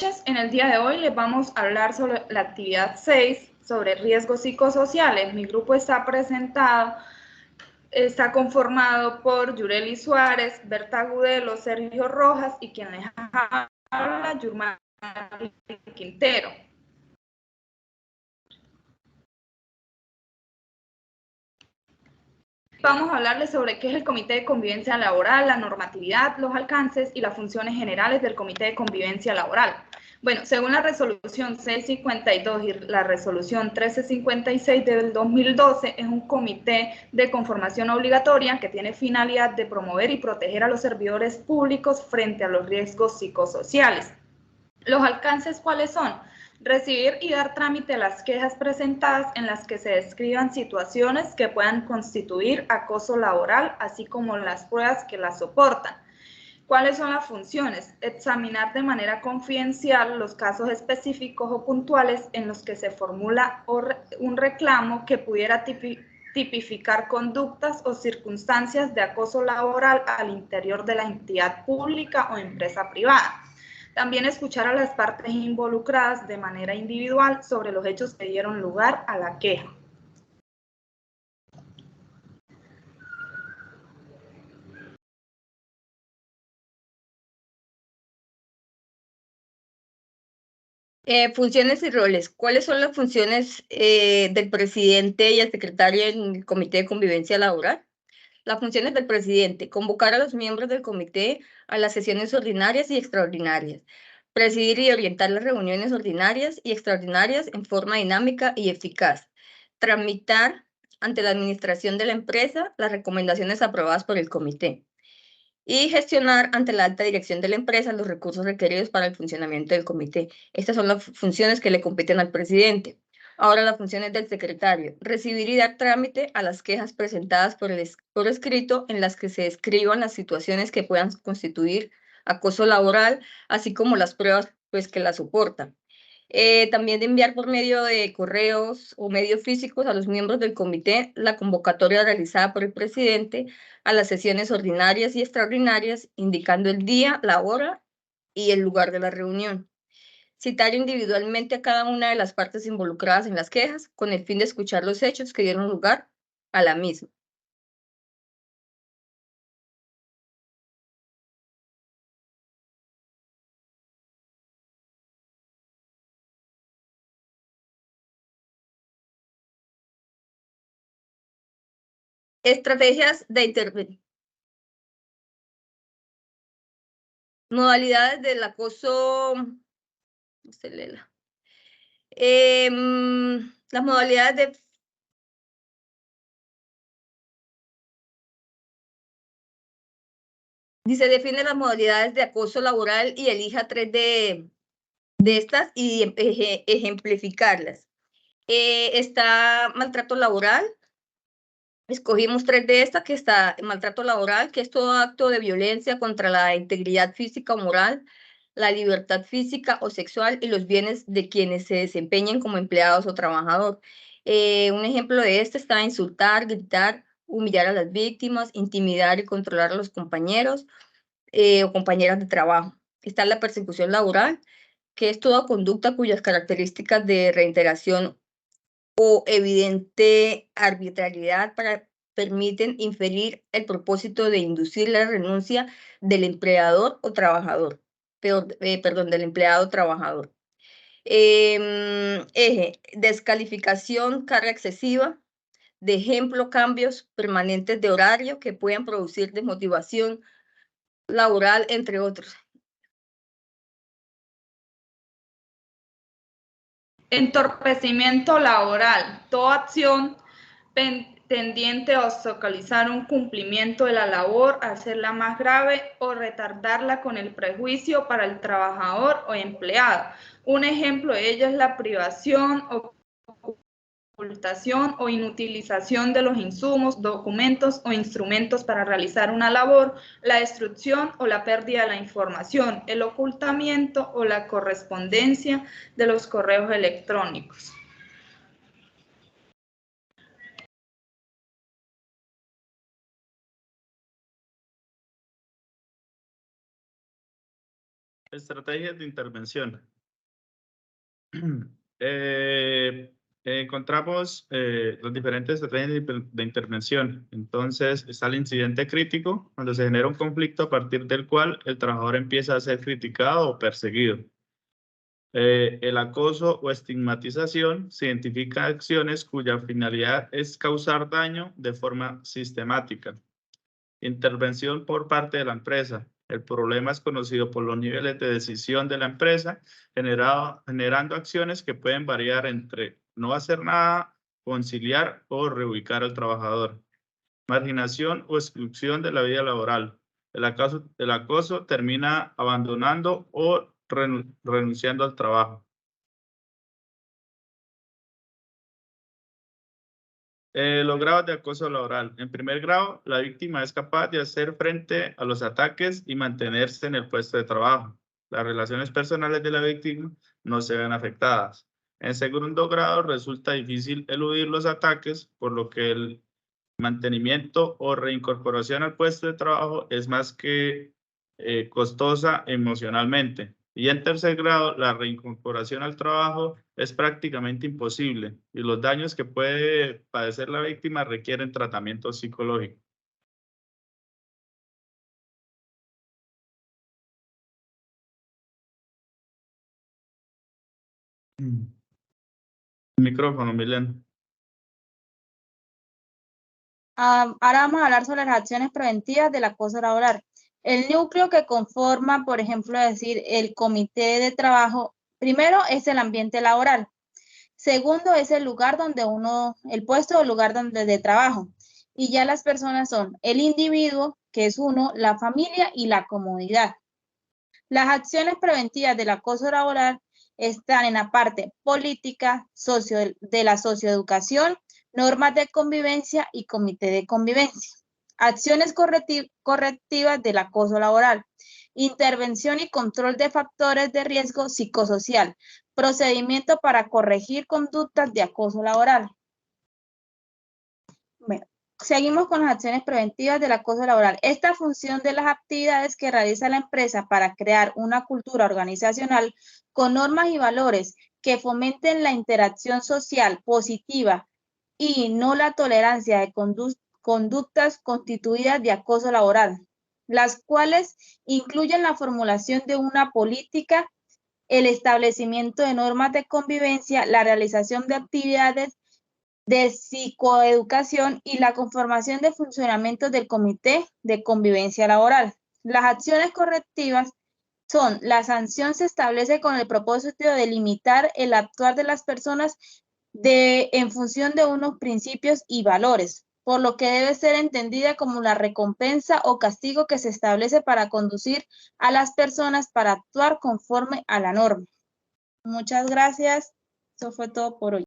En el día de hoy les vamos a hablar sobre la actividad 6, sobre riesgos psicosociales. Mi grupo está conformado por Yureli Suárez, Berta Gudelo, Sergio Rojas y quien les habla, Yurmari Quintero. Vamos a hablarles sobre qué es el Comité de Convivencia Laboral, la normatividad, los alcances y las funciones generales del Comité de Convivencia Laboral. Bueno, según la resolución 652 y la resolución 1356 del 2012, es un comité de conformación obligatoria que tiene finalidad de promover y proteger a los servidores públicos frente a los riesgos psicosociales. ¿Los alcances cuáles son? Recibir y dar trámite a las quejas presentadas en las que se describan situaciones que puedan constituir acoso laboral, así como las pruebas que las soportan. ¿Cuáles son las funciones? Examinar de manera confidencial los casos específicos o puntuales en los que se formula un reclamo que pudiera tipificar conductas o circunstancias de acoso laboral al interior de la entidad pública o empresa privada. También escuchar a las partes involucradas de manera individual sobre los hechos que dieron lugar a la queja. Funciones y roles. ¿Cuáles son las funciones del presidente y el secretario en el Comité de Convivencia Laboral? Las funciones del presidente: convocar a los miembros del comité a las sesiones ordinarias y extraordinarias, presidir y orientar las reuniones ordinarias y extraordinarias en forma dinámica y eficaz, tramitar ante la administración de la empresa las recomendaciones aprobadas por el comité y gestionar ante la alta dirección de la empresa los recursos requeridos para el funcionamiento del comité. Estas son las funciones que le competen al presidente. Ahora, las funciones del secretario: recibir y dar trámite a las quejas presentadas por escrito en las que se describan las situaciones que puedan constituir acoso laboral, así como las pruebas que las soportan. También de enviar por medio de correos o medios físicos a los miembros del comité la convocatoria realizada por el presidente a las sesiones ordinarias y extraordinarias, indicando el día, la hora y el lugar de la reunión. Citar individualmente a cada una de las partes involucradas en las quejas con el fin de escuchar los hechos que dieron lugar a la misma. Estrategias de intervención. Modalidades del acoso. Las modalidades de define las modalidades de acoso laboral y elija 3 de estas y ejemplificarlas. Está maltrato laboral. Escogimos 3 de estas, que está maltrato laboral, que es todo acto de violencia contra la integridad física o moral, la libertad física o sexual y los bienes de quienes se desempeñen como empleados o trabajador. Un ejemplo de esto está insultar, gritar, humillar a las víctimas, intimidar y controlar a los compañeros o compañeras de trabajo. Está la persecución laboral, que es toda conducta cuyas características de reiteración o evidente arbitrariedad permiten inferir el propósito de inducir la renuncia del empleador o trabajador, del empleado o trabajador. Descalificación, carga excesiva. De ejemplo, cambios permanentes de horario que puedan producir desmotivación laboral, entre otros. Entorpecimiento laboral: toda acción tendiente a obstaculizar un cumplimiento de la labor, hacerla más grave o retardarla con el perjuicio para el trabajador o empleado. Un ejemplo de ello es la privación, ocultación o inutilización de los insumos, documentos o instrumentos para realizar una labor, la destrucción o la pérdida de la información, el ocultamiento o la correspondencia de los correos electrónicos. Estrategias de intervención. Encontramos las diferentes estrategias de intervención. Entonces, está el incidente crítico, cuando se genera un conflicto a partir del cual el trabajador empieza a ser criticado o perseguido. El acoso o estigmatización se identifica acciones cuya finalidad es causar daño de forma sistemática. Intervención por parte de la empresa. El problema es conocido por los niveles de decisión de la empresa, generando acciones que pueden variar entre no hacer nada, conciliar o reubicar al trabajador. Marginación o exclusión de la vida laboral. El acoso termina abandonando o renunciando al trabajo. Los grados de acoso laboral. En primer grado, la víctima es capaz de hacer frente a los ataques y mantenerse en el puesto de trabajo. Las relaciones personales de la víctima no se ven afectadas. En segundo grado, resulta difícil eludir los ataques, por lo que el mantenimiento o reincorporación al puesto de trabajo es más que costosa emocionalmente. Y en tercer grado, la reincorporación al trabajo es prácticamente imposible y los daños que puede padecer la víctima requieren tratamiento psicológico. Micrófono, Milena. Ahora vamos a hablar sobre las acciones preventivas del acoso laboral. El núcleo que conforma, por ejemplo, decir el comité de trabajo, primero es el ambiente laboral. Segundo es el lugar donde el puesto o lugar donde de trabajo. Y ya las personas son el individuo, que es uno, la familia y la comunidad. Las acciones preventivas del acoso laboral están en la parte política, de la socioeducación, normas de convivencia y comité de convivencia. Acciones correctivas del acoso laboral. Intervención y control de factores de riesgo psicosocial. Procedimiento para corregir conductas de acoso laboral. Bueno, seguimos con las acciones preventivas del acoso laboral. Esta función de las actividades que realiza la empresa para crear una cultura organizacional con normas y valores que fomenten la interacción social positiva y no la tolerancia de conductas constituidas de acoso laboral, las cuales incluyen la formulación de una política, el establecimiento de normas de convivencia, la realización de actividades de psicoeducación y la conformación de funcionamiento del comité de convivencia laboral. Las acciones correctivas son: la sanción se establece con el propósito de limitar el actuar de las personas en función de unos principios y valores, por lo que debe ser entendida como la recompensa o castigo que se establece para conducir a las personas para actuar conforme a la norma. Muchas gracias. Eso fue todo por hoy.